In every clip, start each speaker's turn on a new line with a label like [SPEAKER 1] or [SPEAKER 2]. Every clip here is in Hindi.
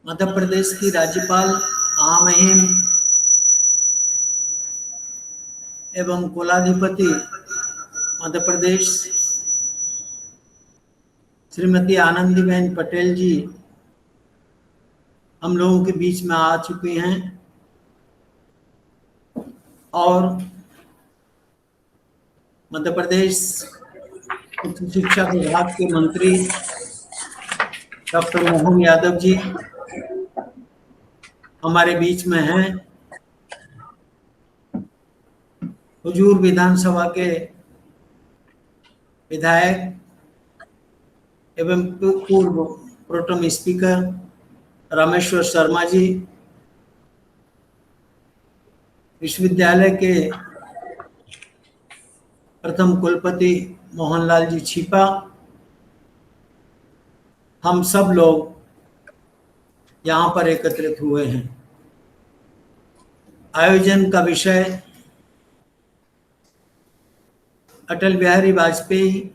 [SPEAKER 1] मध्य प्रदेश की राज्यपाल महामहिम एवं कुलाधिपति मध्य प्रदेश श्रीमती आनंदीबेन पटेल जी हम लोगों के बीच में आ चुकी हैं और मध्य प्रदेश उच्च शिक्षा विभाग के मंत्री डॉक्टर मोहन यादव जी हमारे बीच में हैं। हुजूर विधानसभा के विधायक एवं पूर्व प्रोटेम स्पीकर रामेश्वर शर्मा जी, विश्वविद्यालय के प्रथम कुलपति मोहनलाल जी छिपा, हम सब लोग यहाँ पर एकत्रित हुए हैं। आयोजन का विषय अटल बिहारी वाजपेयी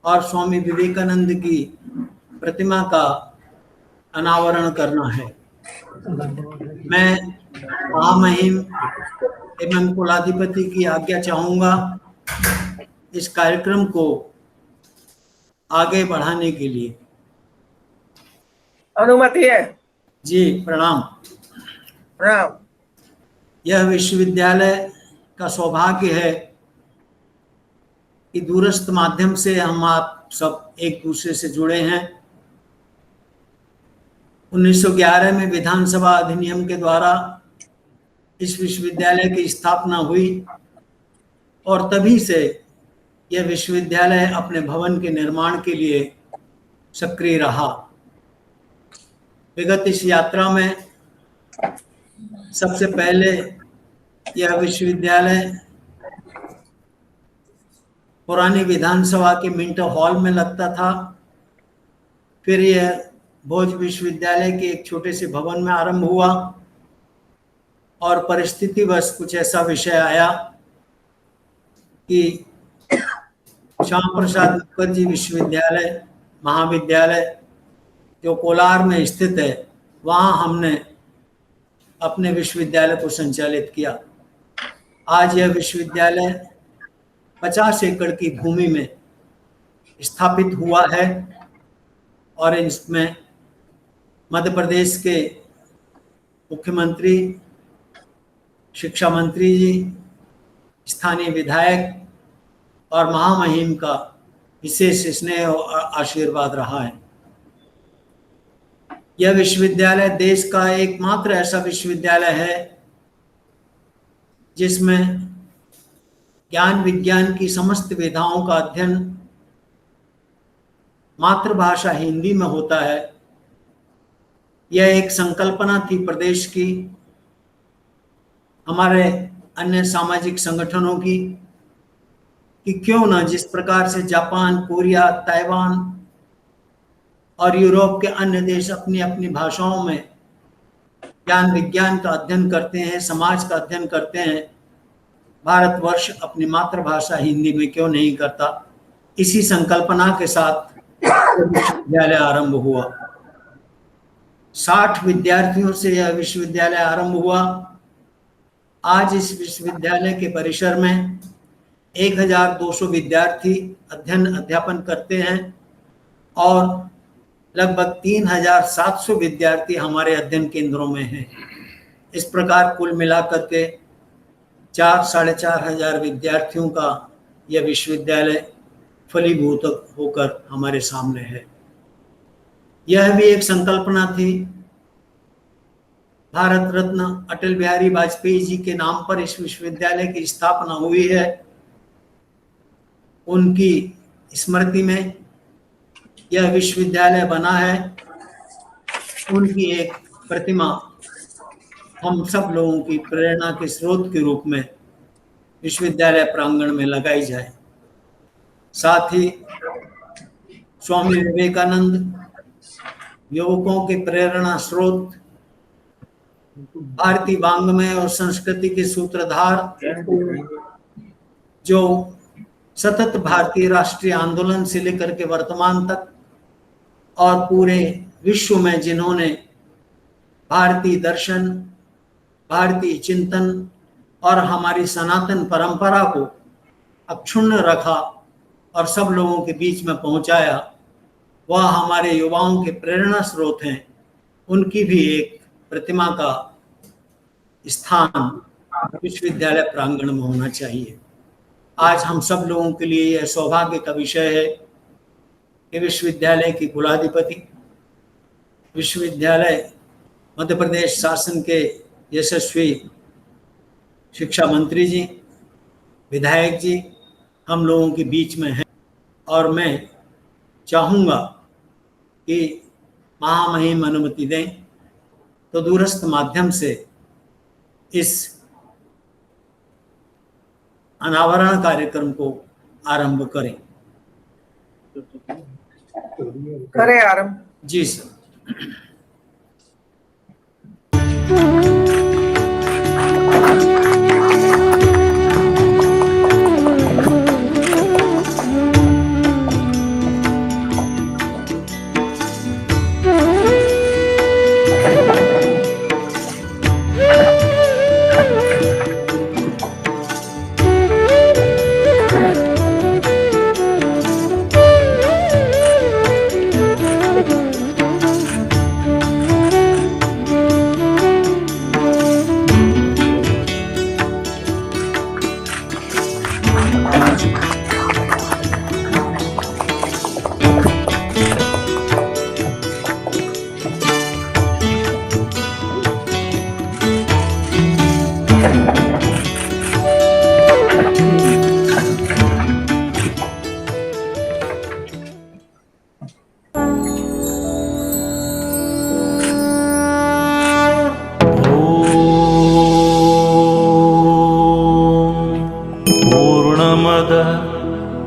[SPEAKER 1] और स्वामी विवेकानंद की प्रतिमा का अनावरण करना है। मैं महामहिम एवं कुलाधिपति की आज्ञा चाहूँगा इस कार्यक्रम को आगे बढ़ाने के लिए।
[SPEAKER 2] अनुमति है
[SPEAKER 1] जी, प्रणाम।
[SPEAKER 2] प्रणाम।
[SPEAKER 1] यह विश्वविद्यालय का सौभाग्य है कि दूरस्थ माध्यम से हम आप सब एक दूसरे से जुड़े हैं। 1911 में विधानसभा अधिनियम के द्वारा इस विश्वविद्यालय की स्थापना हुई और तभी से यह विश्वविद्यालय अपने भवन के निर्माण के लिए सक्रिय रहा। विगत इस यात्रा में सबसे पहले यह विश्वविद्यालय पुरानी विधानसभा के मिंटो हॉल में लगता था। फिर यह भोज विश्वविद्यालय के एक छोटे से भवन में आरंभ हुआ और परिस्थितिवश कुछ ऐसा विषय आया कि श्याम प्रसाद मुखर्जी विश्वविद्यालय महाविद्यालय जो कोलार में स्थित है, वहाँ हमने अपने विश्वविद्यालय को संचालित किया। आज यह विश्वविद्यालय 50 एकड़ की भूमि में स्थापित हुआ है और इसमें मध्य प्रदेश के मुख्यमंत्री, शिक्षा मंत्री जी, स्थानीय विधायक और महामहिम का विशेष स्नेह और आशीर्वाद रहा है। यह विश्वविद्यालय देश का एकमात्र ऐसा विश्वविद्यालय है जिसमें ज्ञान विज्ञान की समस्त विधाओं का अध्ययन मातृभाषा हिंदी में होता है। यह एक संकल्पना थी प्रदेश की, हमारे अन्य सामाजिक संगठनों की, कि क्यों न जिस प्रकार से जापान, कोरिया, ताइवान और यूरोप के अन्य देश अपनी अपनी भाषाओं में ज्ञान विज्ञान का अध्ययन करते हैं, समाज का अध्ययन करते हैं, भारतवर्ष अपनी मातृभाषा हिंदी में क्यों नहीं करता। इसी संकल्पना के साथ विश्वविद्यालय आरंभ हुआ। 60 विद्यार्थियों से यह विश्वविद्यालय आरंभ हुआ। आज इस विश्वविद्यालय के परिसर में 1200 विद्यार्थी अध्ययन अध्यापन करते हैं और लगभग 3700 विद्यार्थी हमारे अध्ययन केंद्रों में हैं। इस प्रकार कुल मिलाकर के 4-4.5 हजार विद्यार्थियों का यह विश्वविद्यालय फलीभूत होकर हमारे सामने है। यह भी एक संकल्पना थी। भारत रत्न अटल बिहारी वाजपेयी जी के नाम पर इस विश्वविद्यालय की स्थापना हुई है। उनकी स्मृति में यह विश्वविद्यालय बना है। उनकी एक प्रतिमा हम सब लोगों की प्रेरणा के स्रोत के रूप में विश्वविद्यालय प्रांगण में लगाई जाए। साथ ही स्वामी विवेकानंद युवकों के प्रेरणा स्रोत, भारतीय वांग्मय और संस्कृति के सूत्रधार, जो सतत भारतीय राष्ट्रीय आंदोलन से लेकर के वर्तमान तक और पूरे विश्व में जिन्होंने भारतीय दर्शन, भारतीय चिंतन और हमारी सनातन परंपरा को अक्षुण्ण रखा और सब लोगों के बीच में पहुंचाया, वह हमारे युवाओं के प्रेरणा स्रोत हैं। उनकी भी एक प्रतिमा का स्थान विश्वविद्यालय प्रांगण में होना चाहिए। आज हम सब लोगों के लिए यह सौभाग्य का विषय है कि विश्वविद्यालय की कुलाधिपति, विश्वविद्यालय मध्य प्रदेश शासन के यशस्वी शिक्षा मंत्री जी, विधायक जी हम लोगों के बीच में हैं। और मैं चाहूँगा कि महामहिम अनुमति दें तो दूरस्थ माध्यम से इस अनावरण कार्यक्रम को आरंभ करें।
[SPEAKER 2] करें आरंभ।
[SPEAKER 1] जी सर।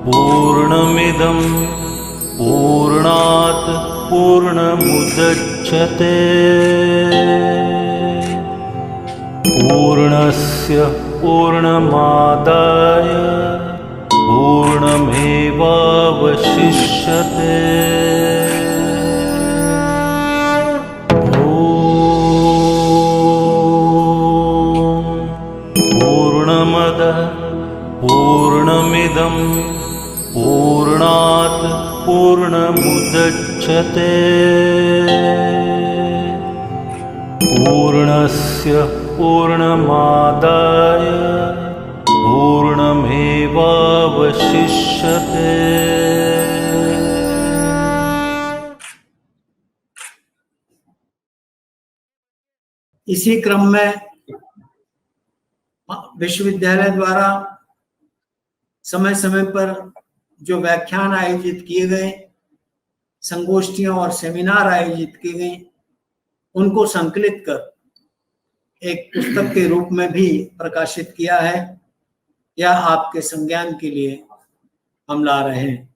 [SPEAKER 3] पूर्णमिदं पूर्णात् पूर्णमुदच्यते पूर्णस्य पूर्णमादाय पूर्णमेवावशिष्यते। पूर्णमदः पूर्णमिदं पूर्णात् पूर्णमुदच्यते पूर्णस्य पूर्णमादाय पूर्णमेवावशिष्यते।
[SPEAKER 1] इसी क्रम में विश्वविद्यालय द्वारा समय समय पर जो व्याख्यान आयोजित किए गए, संगोष्ठियां और सेमिनार आयोजित किए गए, उनको संकलित कर एक पुस्तक के रूप में भी प्रकाशित किया है। यह आपके संज्ञान के लिए हम ला रहे हैं।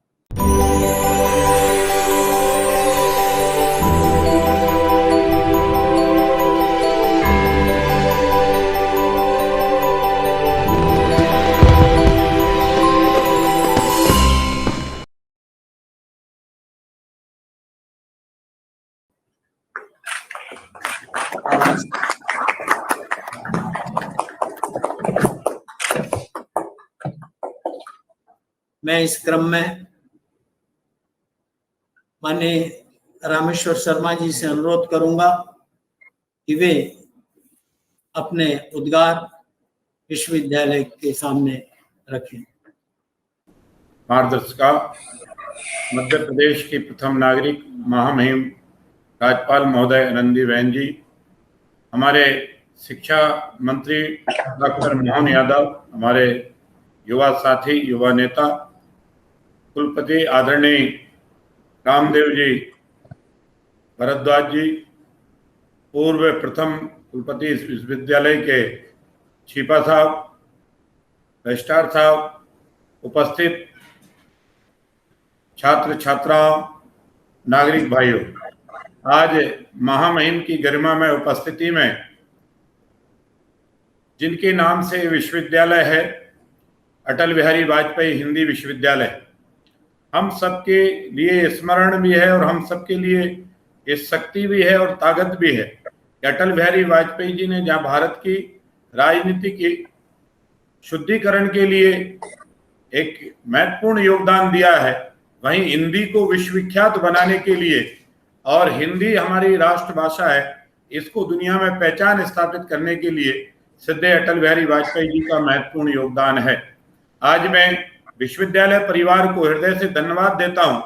[SPEAKER 1] मैं इस क्रम में माननीय रामेश्वर शर्मा जी से अनुरोध करूंगा कि वे अपने उद्गार विश्वविद्यालय के सामने रखें।
[SPEAKER 4] मार्गदर्शिका मध्य प्रदेश की प्रथम नागरिक महामहिम राज्यपाल महोदय आनंदीबेन जी, हमारे शिक्षा मंत्री डॉक्टर मोहन यादव, हमारे युवा साथी, युवा नेता, कुलपति आदरणीय रामदेव जी भरद्वाज जी, पूर्व प्रथम कुलपति इस विश्वविद्यालय के छिपा साहब, रजिस्ट्रार साहब, उपस्थित छात्र छात्राओं, नागरिक भाइयों, आज महामहिम की गरिमा में उपस्थिति में जिनके नाम से विश्वविद्यालय है, अटल बिहारी वाजपेयी हिंदी विश्वविद्यालय, हम सबके लिए स्मरण भी है और हम सबके लिए ये शक्ति भी है और ताकत भी है। अटल बिहारी वाजपेयी जी ने जहां भारत की राजनीति की शुद्धिकरण के लिए एक महत्वपूर्ण योगदान दिया है, वहीं हिंदी को विश्वविख्यात बनाने के लिए, और हिंदी हमारी राष्ट्रभाषा है, इसको दुनिया में पहचान स्थापित करने के लिए श्रद्धेय अटल बिहारी वाजपेयी जी का महत्वपूर्ण योगदान है। आज मैं विश्वविद्यालय परिवार को हृदय से धन्यवाद देता हूं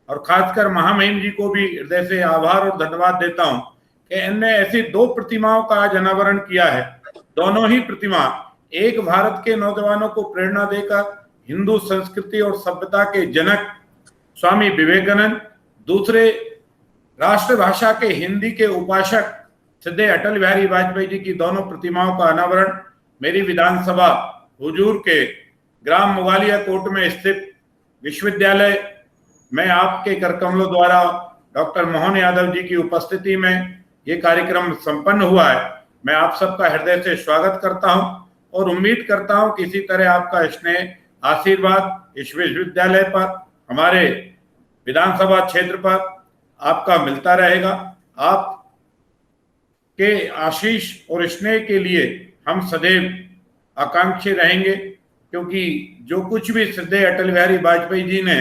[SPEAKER 4] और खासकर महामहिम जी को भी हृदय से आभार और धन्यवाद देता हूं कि इनने ऐसी 2 प्रतिमाओं का आज अनावरण किया है। दोनों ही प्रतिमा एक भारत के नौजवानों को प्रेरणा देकर हिंदू संस्कृति और सभ्यता के जनक स्वामी विवेकानंद, दूसरे राष्ट्रभाषा के हिंदी के उपासक श्रद्धेय अटल बिहारी वाजपेयी जी की दोनों प्रतिमाओं का अनावरण मेरी विधानसभा हुजूर के ग्राम मुगालिया कोट में स्थित विश्वविद्यालय में आपके करकमलों द्वारा डॉक्टर मोहन यादव जी की उपस्थिति में ये कार्यक्रम संपन्न हुआ है। मैं आप सबका हृदय से स्वागत करता हूं और उम्मीद करता हूं कि इसी तरह आपका स्नेह, आशीर्वाद इस विश्वविद्यालय पर, हमारे विधानसभा क्षेत्र पर आपका मिलता रहेगा। आप के आशीष और स्नेह के लिए हम सदैव आकांक्षी रहेंगे, क्योंकि जो कुछ भी श्रद्धेय अटल बिहारी वाजपेयी जी ने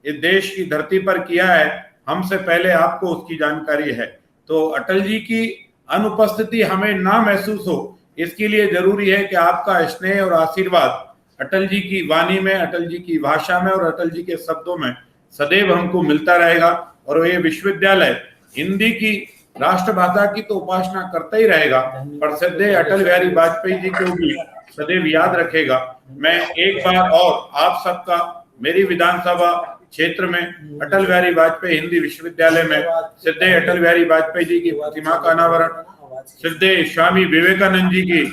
[SPEAKER 4] इस देश की धरती पर किया है, हमसे पहले आपको उसकी जानकारी है। तो अटल जी की अनुपस्थिति हमें ना महसूस हो, इसके लिए जरूरी है कि आपका स्नेह और आशीर्वाद अटल जी की वाणी में, अटल जी की भाषा में और अटल जी के शब्दों में सदैव हमको मिलता रहेगा। और ये विश्वविद्यालय हिंदी की राष्ट्रभाषा की तो उपासना करता ही रहेगा, पर श्रद्धेय अटल बिहारी वाजपेयी जी को भी सदैव याद रखेगा। मैं एक बार और आप सबका मेरी विधानसभा क्षेत्र में अटल बिहारी वाजपेयी हिंदी विश्वविद्यालय में श्रद्धेय अटल बिहारी वाजपेयी जी की प्रतिमा का अनावरण, श्रद्धेय स्वामी विवेकानंद जी की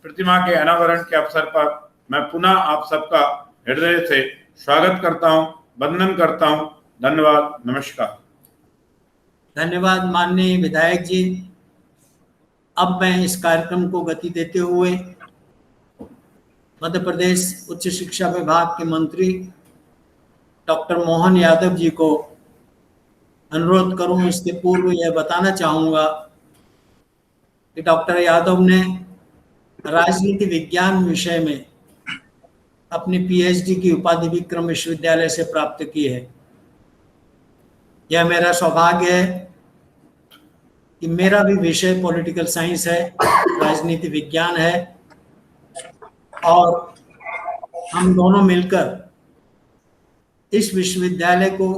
[SPEAKER 4] प्रतिमा के अनावरण के अवसर पर मैं पुनः आप सबका हृदय से स्वागत करता हूं, वंदन करता हूं। धन्यवाद, नमस्कार।
[SPEAKER 1] धन्यवाद माननीय विधायक जी। अब मैं इस कार्यक्रम को गति देते हुए मध्य प्रदेश उच्च शिक्षा विभाग के मंत्री डॉक्टर मोहन यादव जी को अनुरोध करूं। इसके पूर्व यह बताना चाहूँगा कि डॉक्टर यादव ने राजनीति विज्ञान विषय में अपनी पीएचडी की उपाधि विक्रम विश्वविद्यालय से प्राप्त की है। यह मेरा सौभाग्य है कि मेरा भी विषय पॉलिटिकल साइंस है, राजनीति विज्ञान है, और हम दोनों मिलकर इस विश्वविद्यालय को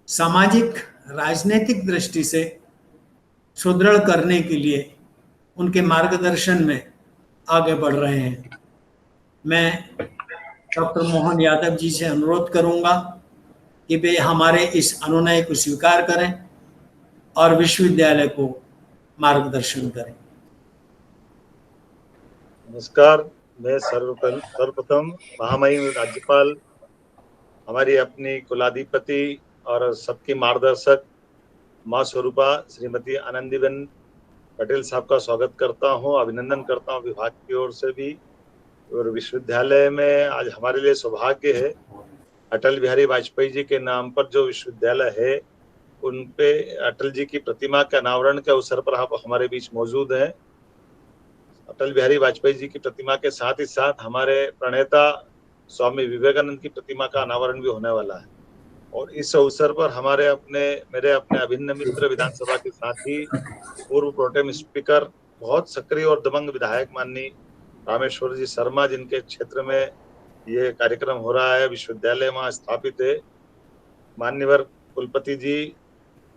[SPEAKER 1] सामाजिक राजनीतिक दृष्टि से सुदृढ़ करने के लिए उनके मार्गदर्शन में आगे बढ़ रहे हैं। मैं डॉक्टर मोहन यादव जी से अनुरोध करूंगा कि वे हमारे इस अनुनय को स्वीकार करें और विश्वविद्यालय को मार्गदर्शन करें।
[SPEAKER 5] नमस्कार। मैं सर्वप्रथम महामहिम राज्यपाल, हमारी अपनी कुलाधिपति और सबकी मार्गदर्शक माँ स्वरूपा श्रीमती आनंदीबेन पटेल साहब का स्वागत करता हूँ, अभिनंदन करता हूँ विभाग की ओर से भी। और विश्वविद्यालय में आज हमारे लिए सौभाग्य है, अटल बिहारी वाजपेयी जी के नाम पर जो विश्वविद्यालय है, उन पे अटल जी की प्रतिमा के अनावरण के अवसर पर आप हमारे बीच मौजूद हैं। अटल बिहारी वाजपेयी जी की प्रतिमा के साथ ही साथ हमारे प्रणेता स्वामी विवेकानंद की प्रतिमा का अनावरण भी होने वाला है। और इस अवसर पर मेरे अपने अभिन्न मित्र विधानसभा के साथ ही पूर्व प्रोटेम स्पीकर, बहुत सक्रिय और दबंग विधायक माननीय रामेश्वर जी शर्मा, जिनके क्षेत्र में ये कार्यक्रम हो रहा है, विश्वविद्यालय वहाँ स्थापित है, मान्यवर कुलपति जी,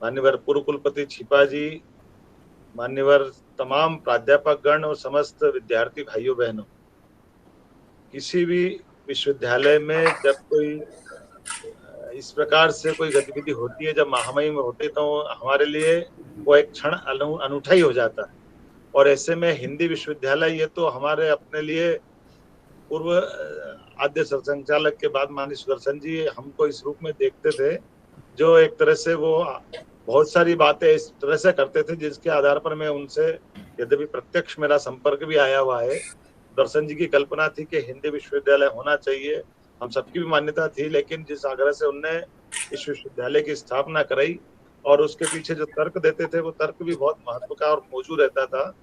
[SPEAKER 5] मान्यवर पूर्व कुलपति छिपा जी, मान्यवर तमाम प्राध्यापक गण और समस्त विद्यार्थी भाइयों बहनों, किसी भी विश्वविद्यालय में जब कोई इस प्रकार से कोई गतिविधि होती है, जब महामहिम होते, तो हमारे लिए वो एक क्षण अनूठा ही हो जाता है। और ऐसे में हिंदी विश्वविद्यालय ये तो हमारे अपने लिए पूर्व आद्य संचालक के बाद माननीय सुदर्शन जी हमको इस रूप में देखते थे, जो एक तरह से वो बहुत सारी बातें इस तरह से करते थे जिसके आधार पर मैं उनसे, यद्यपि प्रत्यक्ष मेरा संपर्क भी आया हुआ है, दर्शन जी की कल्पना थी कि हिंदी विश्वविद्यालय होना चाहिए, हम सबकी भी मान्यता थी, लेकिन जिस आग्रह से उनने इस विश्वविद्यालय की स्थापना कराई और उसके पीछे जो तर्क देते थे वो तर्क भी बहुत महत्व का और मौजूद रहता था,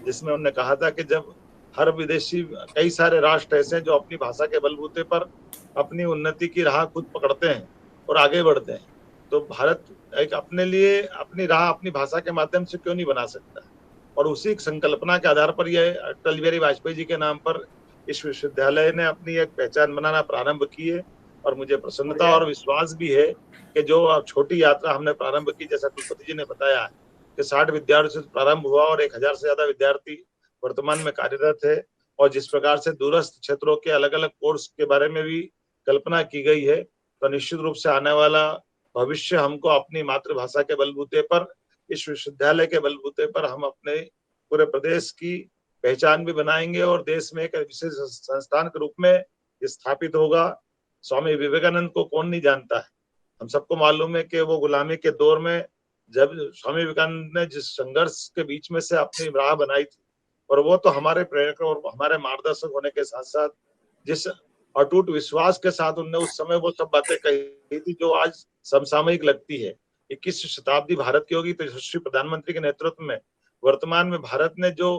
[SPEAKER 5] जिसमें उन्होंने कहा था कि जब हर विदेशी, कई सारे राष्ट्र ऐसे हैं जो अपनी भाषा के बलबूते पर अपनी उन्नति की राह खुद पकड़ते हैं और आगे बढ़ते हैं, तो भारत एक अपने लिए अपनी राह अपनी भाषा के माध्यम से क्यों नहीं बना सकता। और उसी संकल्पना के आधार पर यह अटल बिहारी वाजपेयी जी के नाम पर इस विश्वविद्यालय ने अपनी एक पहचान बनाना प्रारंभ की है। और मुझे प्रसन्नता और विश्वास भी है कि जो छोटी यात्रा हमने प्रारंभ की, जैसा कुलपति जी ने बताया कि 60 विद्यार्थियों से प्रारंभ हुआ और 1000 से ज्यादा विद्यार्थी वर्तमान में कार्यरत है, और जिस प्रकार से दूरस्थ क्षेत्रों के अलग अलग कोर्स के बारे में भी कल्पना की गई है, तो निश्चित रूप से आने वाला भविष्य हमको अपनी मातृभाषा के बलबूते पर, इस विश्वविद्यालय के बलबूते पर हम अपने पूरे प्रदेश की पहचान भी बनाएंगे और देश में एक विशेष संस्थान के रूप में स्थापित होगा। स्वामी विवेकानंद को कौन नहीं जानता है, हम सबको मालूम है कि वो गुलामी के दौर में जब स्वामी विवेकानंद ने जिस संघर्ष के बीच में से अपनी राह बनाई थी, और वो तो हमारे प्रेरक और हमारे मार्गदर्शक होने के साथ साथ जिस अटूट विश्वास के साथ उनने उस समय वो सब बातें कही थी जो आज समसामयिक लगती है। 21वीं शताब्दी भारत की होगी तो यशस्वी प्रधानमंत्री के नेतृत्व में वर्तमान में भारत ने जो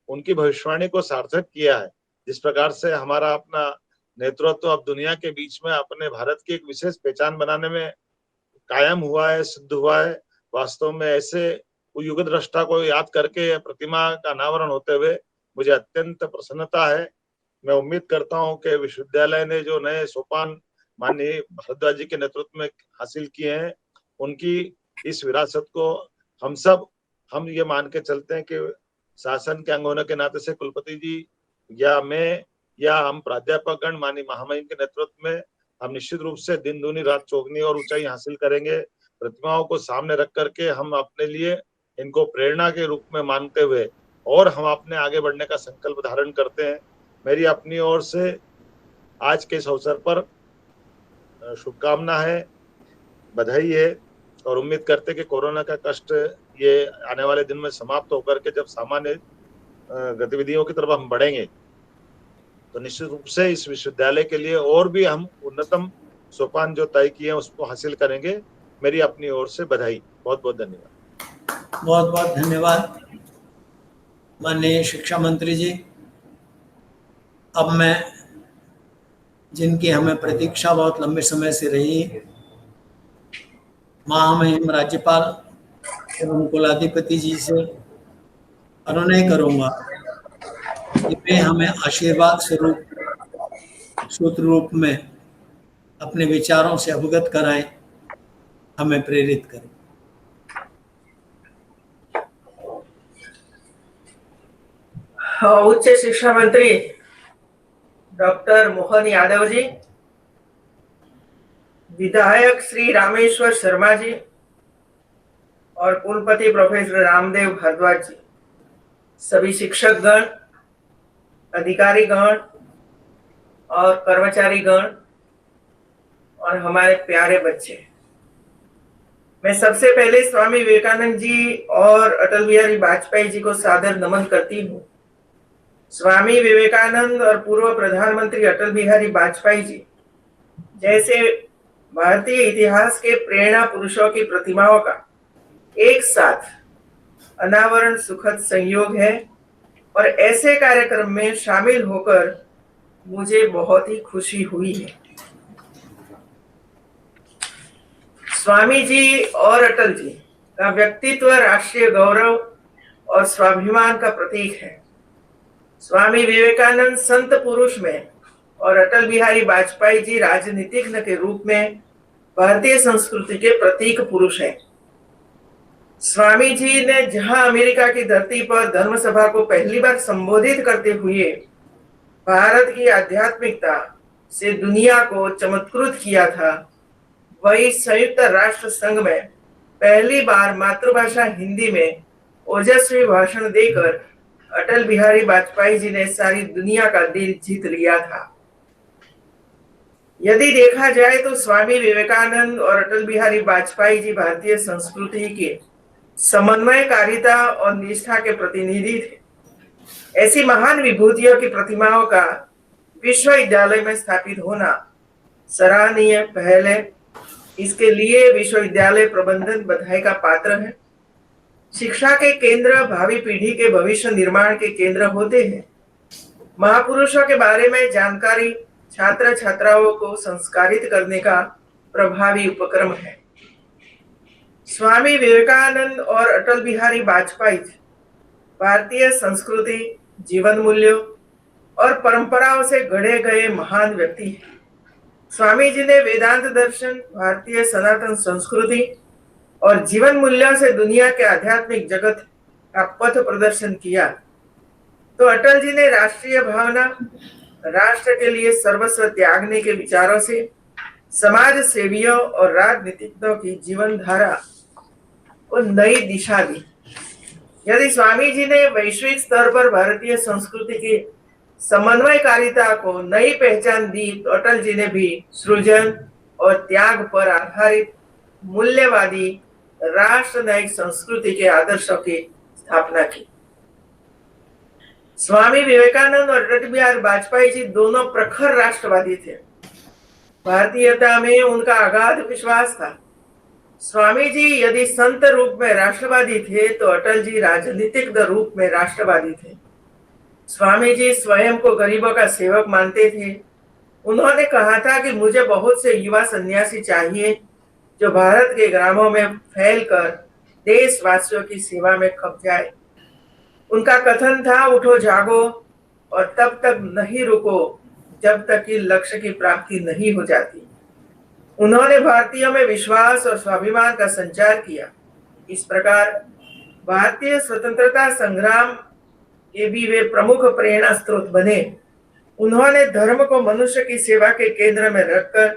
[SPEAKER 5] उनकी भविष्यवाणी को सार्थक किया है, जिस प्रकार से हमारा अपना नेतृत्व अब दुनिया के बीच में अपने भारत की एक विशेष पहचान बनाने में कायम हुआ है, सिद्ध हुआ है। वास्तव में ऐसे युग द्रष्टा को याद करके प्रतिमा का अनावरण होते हुए मुझे अत्यंत प्रसन्नता है। मैं उम्मीद करता हूं कि विश्वविद्यालय ने जो नए सोपान माननीय भारद्वाज जी के नेतृत्व में हासिल किए हैं, उनकी इस विरासत को हम ये मान के चलते हैं कि शासन के अंग होने के नाते से कुलपति जी या मैं या हम प्राध्यापक गण माननीय महामहिम के नेतृत्व में हम निश्चित रूप से दिन दूनी रात चौगनी और ऊंचाई हासिल करेंगे। प्रतिमाओं को सामने रख करके हम अपने लिए इनको प्रेरणा के रूप में मानते हुए और हम अपने आगे बढ़ने का संकल्प धारण करते हैं। मेरी अपनी ओर से आज के इस अवसर पर शुभकामना है, बधाई है, और उम्मीद करते कि कोरोना का कष्ट ये आने वाले दिन में समाप्त होकर के जब सामान्य गतिविधियों की तरफ हम बढ़ेंगे तो निश्चित रूप से इस विश्वविद्यालय के लिए और भी हम उन्नतम सोपान जो तय किए हैं उसको हासिल करेंगे। मेरी अपनी ओर से बधाई। बहुत बहुत धन्यवाद।
[SPEAKER 1] बहुत बहुत धन्यवाद माननीय शिक्षा मंत्री जी। अब मैं, जिनकी हमें प्रतीक्षा बहुत लंबे समय से रही, महामहिम राज्यपाल एवं कुलाधिपति जी से अनुनय करूंगा कि वे हमें आशीर्वाद स्वरूप सूत्र रूप में अपने विचारों से अवगत कराएं, हमें प्रेरित करें।
[SPEAKER 2] उच्च शिक्षा मंत्री डॉक्टर मोहन यादव जी, विधायक श्री रामेश्वर शर्मा जी और कुलपति प्रोफेसर रामदेव भारद्वाज जी, सभी शिक्षक गण, अधिकारी गण और कर्मचारी गण और हमारे प्यारे बच्चे, मैं सबसे पहले स्वामी विवेकानंद जी और अटल बिहारी वाजपेयी जी को सादर नमन करती हूँ। स्वामी विवेकानंद और पूर्व प्रधानमंत्री अटल बिहारी वाजपेयी जी जैसे भारतीय इतिहास के प्रेरणा पुरुषों की प्रतिमाओं का एक साथ अनावरण सुखद संयोग है और ऐसे कार्यक्रम में शामिल होकर मुझे बहुत ही खुशी हुई है। स्वामी जी और अटल जी का व्यक्तित्व राष्ट्रीय गौरव और स्वाभिमान का प्रतीक है। स्वामी विवेकानंद संत पुरुष में और अटल बिहारी वाजपेयी जी राजनीतिज्ञ के रूप में भारतीय संस्कृति के प्रतीक पुरुष हैं। स्वामी जी ने जहां अमेरिका की धरती पर धर्म सभा को पहली बार संबोधित करते हुए भारत की आध्यात्मिकता से दुनिया को चमत्कृत किया था, वही संयुक्त राष्ट्र संघ में पहली बार मातृभाषा हिंदी में ओजस्वी भाषण देकर अटल बिहारी वाजपेयी जी ने सारी दुनिया का दिल जीत लिया था। यदि देखा जाए तो स्वामी विवेकानंद और अटल बिहारी वाजपेयी जी भारतीय संस्कृति के समन्वयकारिता और निष्ठा के प्रतिनिधि थे। ऐसी महान विभूतियों की प्रतिमाओं का विश्वविद्यालय में स्थापित होना सराहनीय पहल है इसके लिए विश्वविद्यालय प्रबंधन बधाई का पात्र है। शिक्षा के केंद्र भावी पीढ़ी के भविष्य निर्माण के केंद्र होते हैं। महापुरुषों के बारे में जानकारी छात्र छात्राओं को संस्कारित करने का प्रभावी उपक्रम है। स्वामी विवेकानंद और अटल बिहारी वाजपेयी भारतीय संस्कृति, जीवन मूल्यों और परंपराओं से गढ़े गए महान व्यक्ति हैं। स्वामी जी ने वेदांत दर्शन, भारतीय सनातन संस्कृति और जीवन मूल्यों से दुनिया के आध्यात्मिक जगत का पथ प्रदर्शन किया, तो अटल जी ने राष्ट्रीय भावना, राष्ट्र के लिए सर्वस्व त्यागने के विचारों से समाज सेवियों और राजनीतिज्ञों की जीवन धारा को नई दिशा दी। यदि स्वामी जी ने वैश्विक स्तर पर भारतीय संस्कृति की समन्वयकारिता को नई पहचान दी, तो अटल जी ने भी सृजन और त्याग पर आधारित मूल्यवादी राष्ट्र नायक संस्कृति के आदर्शों की स्थापना की। स्वामी विवेकानंद और अटल बिहारी वाजपेयी जी दोनों प्रखर राष्ट्रवादी थे। भारतीयता में उनका अगाध विश्वास था। स्वामी जी यदि संत रूप में राष्ट्रवादी थे, तो अटल जी राजनीतिक रूप में राष्ट्रवादी थे। स्वामी जी स्वयं को गरीबों का सेवक मानते थे। उन्होंने कहा था कि मुझे बहुत से युवा सन्यासी चाहिए जो भारत के ग्रामों में फैलकर देशवासियों की सेवा में खप जाए। उनका कथन था, उठो जागो और तब तक नहीं रुको जब तक कि लक्ष्य की प्राप्ति नहीं हो जाती। उन्होंने भारतीयों में विश्वास और स्वाभिमान का संचार किया। इस प्रकार भारतीय स्वतंत्रता संग्राम के भी वे प्रमुख प्रेरणा स्रोत बने। उन्होंने धर्म को मनुष्य की सेवा के केंद्र में रखकर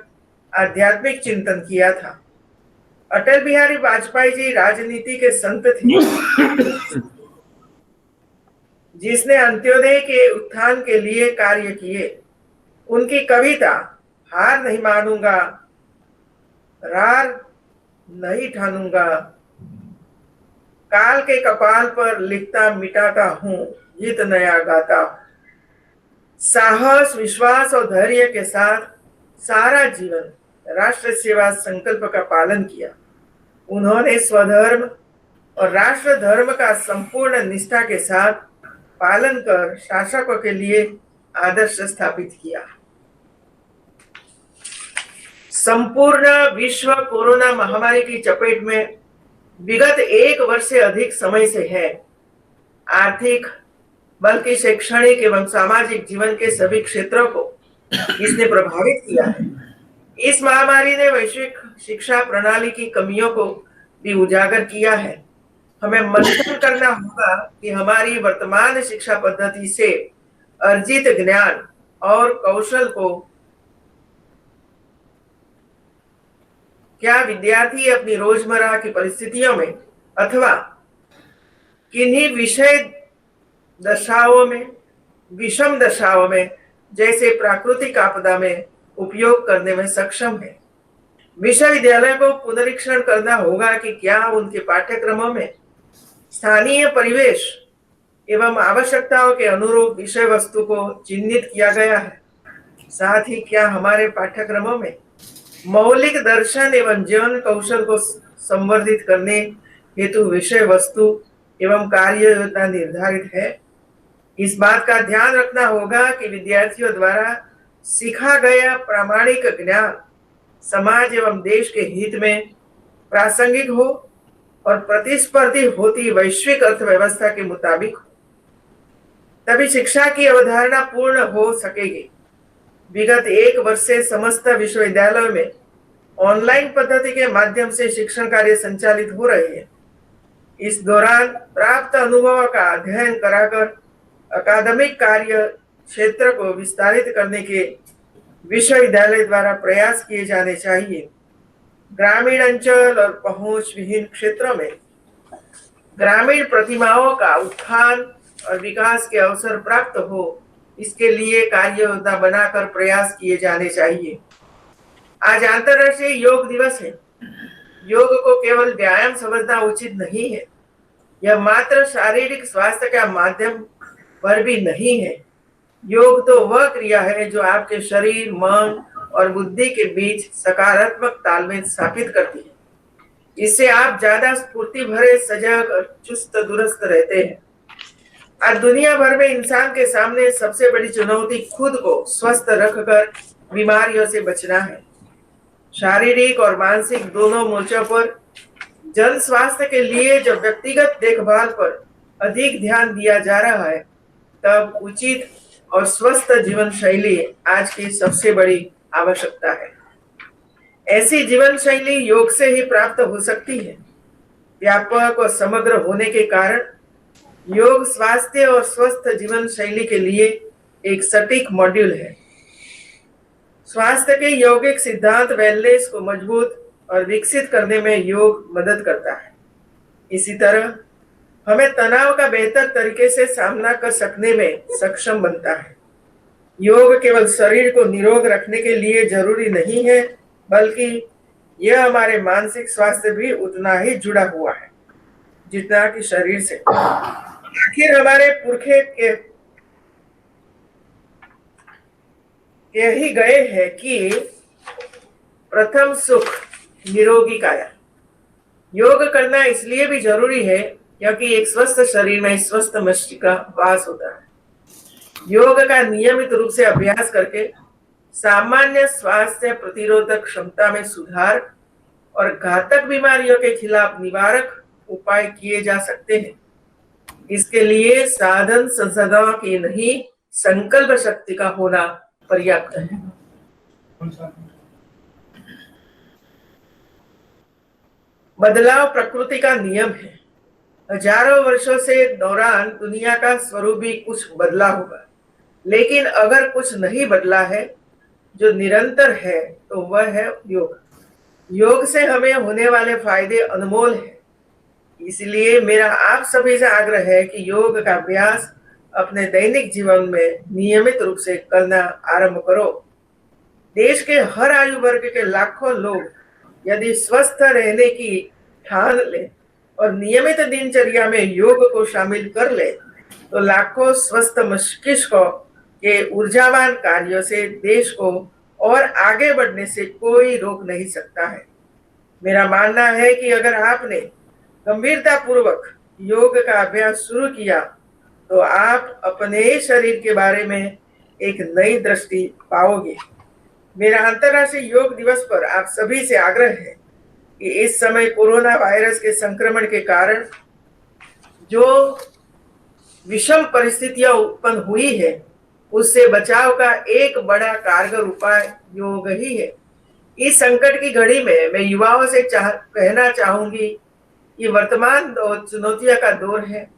[SPEAKER 2] आध्यात्मिक चिंतन किया था। अटल बिहारी वाजपेयी जी राजनीति के संत थे, जिसने अंत्योदय के उत्थान के लिए कार्य किए। उनकी कविता हार नहीं मानूंगा, रार नहीं ठानूंगा, काल के कपाल पर लिखता मिटाता हूं, गीत नया गाता हूं, साहस, विश्वास और धैर्य के साथ सारा जीवन राष्ट्र सेवा संकल्प का पालन किया। उन्होंने स्वधर्म और राष्ट्र धर्म का संपूर्ण निष्ठा के साथ पालन कर शासकों के लिए आदर्श स्थापित किया। संपूर्ण विश्व कोरोना महामारी की चपेट में विगत 1 वर्ष से अधिक समय से है। आर्थिक बल्कि शैक्षणिक एवं सामाजिक जीवन के सभी क्षेत्रों को इसने प्रभावित किया है। इस महामारी ने वैश्विक शिक्षा प्रणाली की कमियों को भी उजागर किया है। हमें मंथन करना होगा कि हमारी वर्तमान शिक्षा पद्धति से अर्जित ज्ञान और कौशल को क्या विद्यार्थी अपनी रोजमर्रा की परिस्थितियों में अथवा किन्हीं विषम दशाओं में जैसे प्राकृतिक आपदा में उपयोग करने में सक्षम है। विश्वविद्यालय को पुनरीक्षण करना होगा कि क्या उनके पाठ्यक्रमों में स्थानीय परिवेश एवं आवश्यकताओं के अनुरूप विषय वस्तु को चिन्हित किया गया है। साथ ही क्या हमारे पाठ्यक्रमों में मौलिक दर्शन एवं जीवन कौशल को संवर्धित करने हेतु विषय वस्तु एवं कार्य योजना निर्धारित है। इस बात का ध्यान रखना होगा कि विद्यार्थियों द्वारा सीखा गया प्रामाणिक ज्ञान समाज एवं देश के हित में प्रासंगिक हो और प्रतिस्पर्धी होती वैश्विक अर्थव्यवस्था के मुताबिक हो, तभी शिक्षा की अवधारणा पूर्ण हो सकेगी। विगत 1 वर्ष से समस्त विश्वविद्यालयों में ऑनलाइन पद्धति के माध्यम से शिक्षण कार्य संचालित हो रहे हैं। इस दौरान प्राप्त अनुभवों का अध्ययन कराकर अकादमिक कार्य क्षेत्र को विस्तारित करने के विश्वविद्यालय द्वारा प्रयास किए जाने चाहिए। ग्रामीण अंचल और पहुंच विहीन क्षेत्रों में ग्रामीण प्रतिमाओं का उत्थान और विकास के अवसर प्राप्त हो, इसके लिए कार्य योजना बनाकर प्रयास किए जाने चाहिए। आज अंतर्राष्ट्रीय योग दिवस है। योग को केवल व्यायाम समझना उचित नहीं है। यह मात्र शारीरिक स्वास्थ्य का माध्यम पर भी नहीं है। योग तो वह क्रिया है जो आपके शरीर, मन और बुद्धि के बीच सकारात्मक तालमेल स्थापित करती है। इससे आप ज्यादा स्फूर्ति भरे, सजग और चुस्त दुरुस्त रहते हैं। आज दुनिया भर में इंसान के सामने सबसे बड़ी चुनौती खुद को स्वस्थ रखकर बीमारियों से बचना है। शारीरिक और मानसिक दोनों मोर्चों पर जन स्वास्थ्य के लिए जब व्यक्तिगत देखभाल पर अधिक ध्यान दिया जा रहा है, तब उचित और स्वस्थ जीवन शैली आज की सबसे बड़ी आवश्यकता है। ऐसी जीवन शैली योग से ही प्राप्त हो सकती है। व्यापक और समग्र होने के कारण योग स्वास्थ्य और स्वस्थ जीवन शैली के लिए एक सटीक मॉड्यूल है। स्वास्थ्य के यौगिक सिद्धांत वेलनेस को मजबूत और विकसित करने में योग मदद करता है। इसी तरह हमें तनाव का बेहतर तरीके से सामना कर सकने में सक्षम बनता है। योग केवल शरीर को निरोग रखने के लिए जरूरी नहीं है, बल्कि यह हमारे मानसिक स्वास्थ्य भी उतना ही जुड़ा हुआ है जितना कि शरीर से। आखिर हमारे पुरखे यही गए हैं कि प्रथम सुख निरोगी काया। योग करना इसलिए भी जरूरी है क्योंकि एक स्वस्थ शरीर में स्वस्थ मस्तिष्क का वास होता है। योग का नियमित रूप से अभ्यास करके सामान्य स्वास्थ्य प्रतिरोधक क्षमता में सुधार और घातक बीमारियों के खिलाफ निवारक उपाय किए जा सकते हैं। इसके लिए साधन संसाधनों की नहीं, संकल्प शक्ति का होना पर्याप्त है। बदलाव प्रकृति का नियम है। हजारों वर्षों से दौरान दुनिया का स्वरूप भी कुछ बदला होगा, लेकिन अगर कुछ नहीं बदला है जो निरंतर है तो वह है योग। योग से हमें होने वाले फायदे अनमोल हैं। इसलिए मेरा आप सभी से आग्रह है कि योग का अभ्यास अपने दैनिक जीवन में नियमित रूप से करना आरंभ करो। देश के हर आयु वर्ग के लाखों लोग यदि स्वस्थ रहने की ठान ले और नियमित दिनचर्या में योग को शामिल कर ले, तो लाखों स्वस्थ मस्तिष्कों के ऊर्जावान कार्यों से देश को और आगे बढ़ने से कोई रोक नहीं सकता है। मेरा मानना है कि अगर आपने गंभीरता पूर्वक योग का अभ्यास शुरू किया तो आप अपने शरीर के बारे में एक नई दृष्टि पाओगे। मेरा अंतर्राष्ट्रीय योग दिवस पर आप सभी से आग्रह है कि इस समय कोरोना वायरस के संक्रमण के कारण जो विषम परिस्थितियां उत्पन्न हुई है, उससे बचाव का एक बड़ा कारगर उपाय योग ही है। इस संकट की घड़ी में मैं युवाओं से कहना चाहूंगी कि वर्तमान चुनौतियों का दौर है।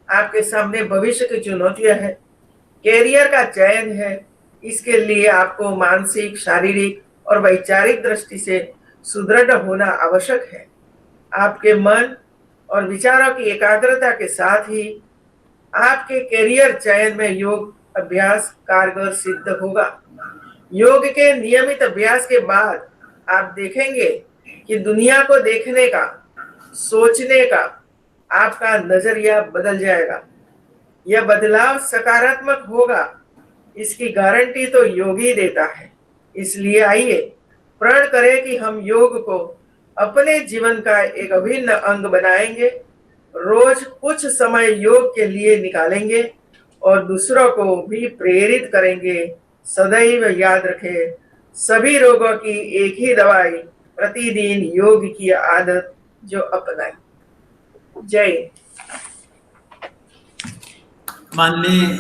[SPEAKER 2] आपके सामने भविष्य की चुनौतियां हैं, कैरियर का चयन है। इसके लिए आपको मानसिक, शारीरिक और वैचारिक दृष्टि से सुदृढ़ होना आवश्यक है। आपके मन और विचारों की एकाग्रता के साथ ही आपके कैरियर चयन में योग अभ्यास कारगर सिद्ध होगा। योग के नियमित अभ्यास के बाद आप देखेंगे कि दुनिया को देखने का, सोचने का आपका नजरिया बदल जाएगा। यह बदलाव सकारात्मक होगा, इसकी गारंटी तो योग ही देता है। इसलिए आइए प्रण करें कि हम योग को अपने जीवन का एक अभिन्न अंग बनाएंगे। रोज कुछ समय योग के लिए निकालेंगे और दूसरों को भी प्रेरित करेंगे। सदैव याद रखें, सभी रोगों की एक ही दवाई, प्रतिदिन योग की आदत जो अपनाए। जय।
[SPEAKER 1] माननीय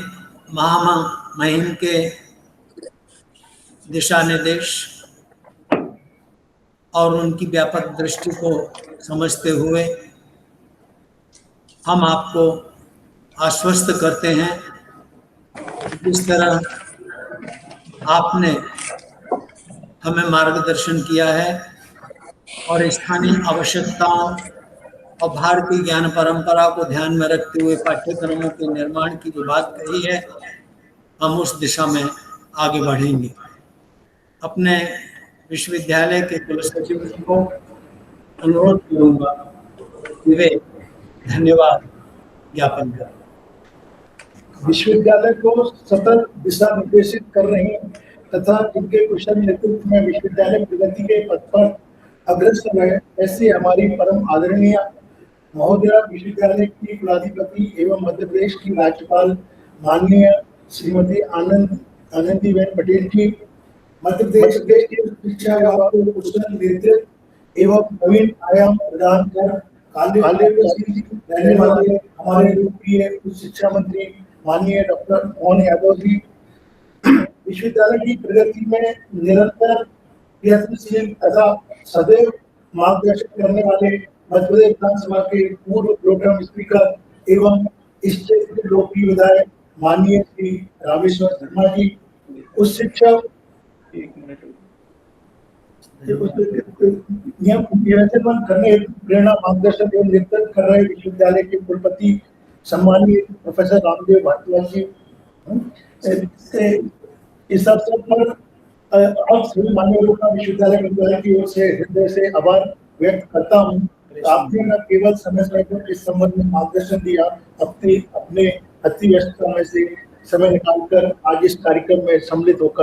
[SPEAKER 1] महामहिम के दिशा निर्देश और उनकी व्यापक दृष्टि को समझते हुए हम आपको आश्वस्त करते हैं, जिस तरह आपने हमें मार्गदर्शन किया है और स्थानीय आवश्यकताओं और भारतीय ज्ञान परंपरा को ध्यान में रखते हुए पाठ्यक्रमों के निर्माण की जो बात कही है, हम उस दिशा में आगे बढ़ेंगे। अपने विश्वविद्यालय के कुलसचिव को अनुरोध करूंगा कि वे धन्यवाद ज्ञापन करें।
[SPEAKER 6] विश्वविद्यालय को सतत दिशा निर्देशित कर रही तथा जिनके कुशल नेतृत्व में विश्वविद्यालय प्रगति के पथ पर अग्रसर रहे, ऐसे हमारी परम आदरणीय महोदया विश्वविद्यालय की कुलाधिपति एवं मध्य प्रदेश की राज्यपाल माननीय श्रीमती आनंदीबेन पटेल जी, मध्य प्रदेश के शिक्षा विभाग को कुशल नेतृत्व एवं नवीन आयाम प्रदान कर काले रहने वाले हमारे लोकप्रिय उच्च शिक्षा मंत्री माननीय डॉक्टर मोहन यादव जी, विश्वविद्यालय की प्रगति में निरंतर प्रयत्नशील तथा सदैव मार्गदर्शन करने वाले मध्य प्रदेश विधानसभा के पूर्व प्रोग्राम स्पीकर एवं इस क्षेत्र के लोकप्रिय विधायक माननीय श्री रामेश्वर शर्मा जी, उच्च शिक्षा नियंत्रण करने प्रेरणा मार्गदर्शन एवं नेतृत्व कर रहे विश्वविद्यालय के कुलपति सम्मानीय प्रोफेसर रामदेव भारद्वाज जी, इस अवसर पर आप सभी मान्य लोगों का विश्वविद्यालय की ओर से हृदय से आभार व्यक्त करता हूँ। आपने न केवल समय पर इस संबंध में मार्गदर्शन दिया, अपने अति व्यस्त समय से समय निकालकर आज इस कार्यक्रम में सम्मिलित होकर